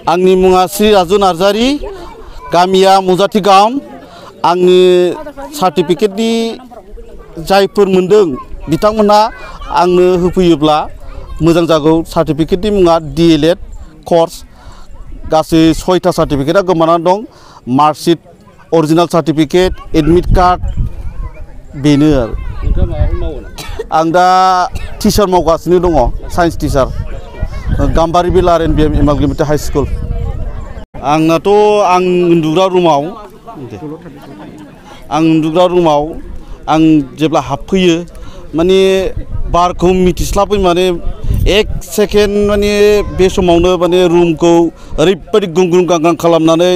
आंनि मुङा श्री राजु नार्जारी गामिया मुजाथि गाम आंनि सार्टिफिकेटनि जायफोर मोनदों बिथांमोनहा आंनो होफैयोब्ला मोजां जागौ सार्टिफिकेटनि मुङा DLED कर्स गासै 6टा सार्टिफिकेटआ गोमानानै दं marksheet original certificate admit card बेनो आरो आं दा टिचार मावगासिनो दङ साइन्स टिचार गाम्बारि बिल RNBM एमालगेमेटेड हाई स्कुल आंनाथ' आं उन्दुग्रा रुमाव आं जेब्ला हाबफैयो माने बारखौ मिथिस्लाबै माने एक सेकेन्ड माने बे समावनो माने रुमखौ ओरैबायदि गुंग्रुं गांग्रां खालामनानै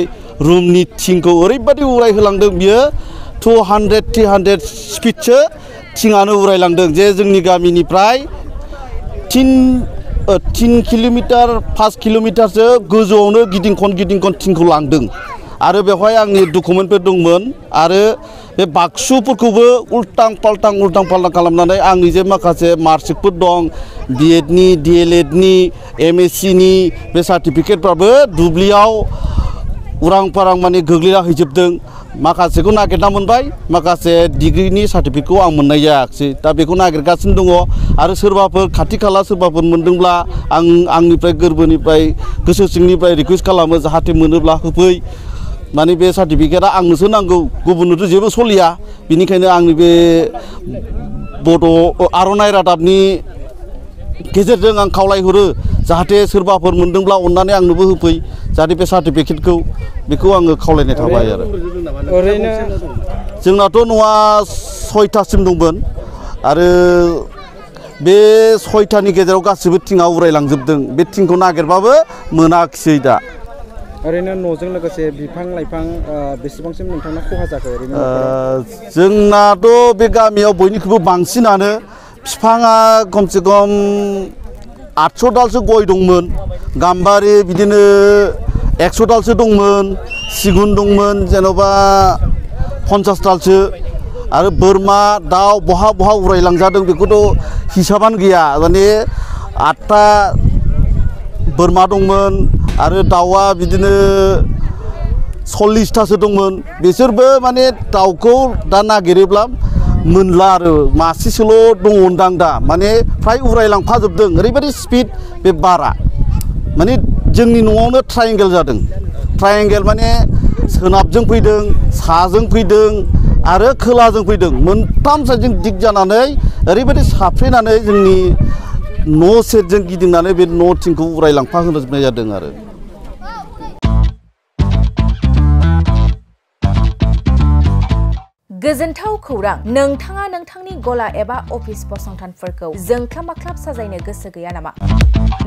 रुमनि थिंखौ ओरैबायदि उरायहोलांदों बियो 200-300 स्पिडसो थिंआनो उरायलांदों जे जोंनि गामिनिफ्राय 3 किल'मिटार 5 किल'मिटारसो गोजौआवनो गिदिं खन थिंखौ लांदों आरो बेवहाय आंनि डकुमेन्टफोर दंमोन आरो बे बाक्सुफोरखौबो उल्टां फाल्टां खालामनानै आंनि जे माखासे मार्कशीटफोर दं BEdनि DLEdनि MScनि बे सार्टिफिकेटफ्राबो दुब्लियाव उरां फारां माने गोग्लैना हैजोबदों माखासेखौ नागिरना मोनबाय माखासे डिग्रीनि सार्टिफिकेटखौ आं मोननाय जायाखिसै दा बेखौ नागिरगासिनो दङ आरो सोरबाफोर खाथि खाला सोरबाफोर मोनदोंब्ला आं आंनिफ्राय गोरबोनिफ्राय गोसो सिंनिफ्राय रिक्वेस्ट खालामो जाहाथे मोनोब्ला होफै माने बे सार्टिफिकेटआ आंनोसो नांगौ गुबुननोथ' जेबो सलिया बेनिखायनो आंनि बे बड' आर'नाइ रादाबनि गेजेरजों आं खावलायहरो जाहाथे सोरबाफोर मोनदोंब्ला अननानै आंनोबो होफै जाहाथे बे सार्टिफिकेटखौ बेखौ आङो खावलायनाय थाबाय आरो ओरैनो जोंनाथ' न'आ 6टासिम दंमोन आरो बे 6टानि गेजेराव गासिबो थिंआ उरायलांजोबदों बे थिंखौ नागिरबाबो मोनाखिसै दा ओरैनो न'जों लोगोसे बिफां लाइफां बेसेबांसिम नोंथांना खहा जाखो ओरैनो जोंनाथ' बे गामियाव बयनिख्रुइबो बांसिनानो बिफाङा खमसे खम 800 दालसो गय दंमोन गाम्बारि बिदिनो 100 दालसो दंमोन सिगुन दंमोन जेन'बा 50 दालसो आरो बोरमा दाउ बहा उरायलांजादों बेखौथ' हिसाबानो गैया माने 8टा बोरमा दंमोन आरो दाउआ बिदिनो 40टासो दंमोन बिसोरबो माने दाउखौ दा नागिरोब्ला मोनला आरो मासेसोल' दङदां दा माने फ्राय उरायलांफाजोबदों ओरैबायदि स्पिड बे बारा माने जोंनि न'आवनो ट्रायंगेल जादों ट्रायंगेल माने सोनाबजों फैदों साजों फैदों आरो खोलाजों फैदों मोनथाम साइडजों दिग जानानै ओरैबायदि साफ्रेनानै जोंनि न' सेरजों गिदिंनानै बे न' थिंखौ उरायलांफा होजोबनाय जादों आरो गोजोनथाव खौरां नोंथाङा नोंथांनि गला एबा अफिस फसंथानफोरखौ जोंख्लाब माख्लाब साजायनो गोसो गैया नामा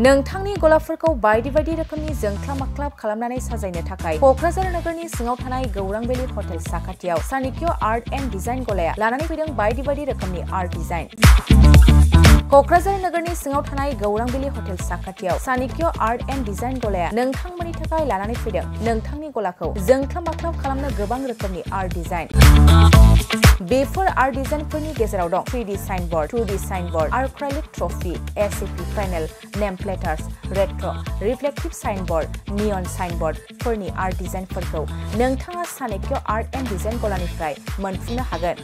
नोंथांनि गलाफोरखौ बायदि रोखोमनि जोंख्लाब माख्लाब खालामनानै साजायनो थाखाय क'क्राझार नोगोरनि सिङाव थानाय गौरां भेलि हटेल साखाथियाव चाणक्य आर्ट एन्ड डिजाइन गलाया लानानै फैदों बायदि रोखोमनि आर्ट डिजाइन क'क्राझार नोगोरनि सिङाव थानाय गौरां भेलि हटेल साखाथियाव चाणक्य आर्ट एन्ड डिजाइन गलाया नोंथांमोननि थाखाय लानानै फैदों नोंथांनि गलाखौ जोंख्लाब माख्लाब खालामनो गोबां रोखोमनि आर्ट डिजाइन बेफोर आर्ट डिजाइनफोरनि गेजेराव दं 3D signboard 2D signboard acrylic trophy SCP panel name प्लेटार्स रेट्र रिफ्लेक्टिव साइनबोर्ड नियन साइनबोर्डफोरनि आर्ट डिजाइनफोरखौ नोंथाङा चाणक्य आर्ट एन्ड डिजाइन गलानिफ्राय मोनफुंनो हागोन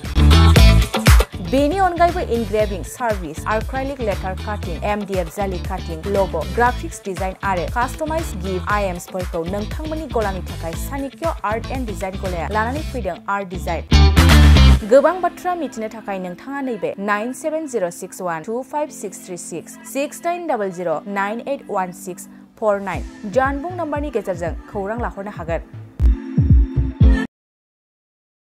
बेनि अनगायैबो इनग्रेविं सार्भिस आर्क्राइलिक लेटार काटिं MDF जालि काटिं लग' ग्राफिक्स डिजाइन आरो कास्टमाइज गिफ्ट आइटेम्सफोरखौ नोंथांमोननि गलानि थाखाय चाणक्य आर्ट एन्ड डिजाइन गलाया लानानै फैदों आर्ट डिजाइन गोबां बाथ्रा मिथिनो थाखाय नोंथाङा नैबे 9706125636 6800981649 जानबुं नम्बरनि गेजेरजों खौरां लाहरनो हागोन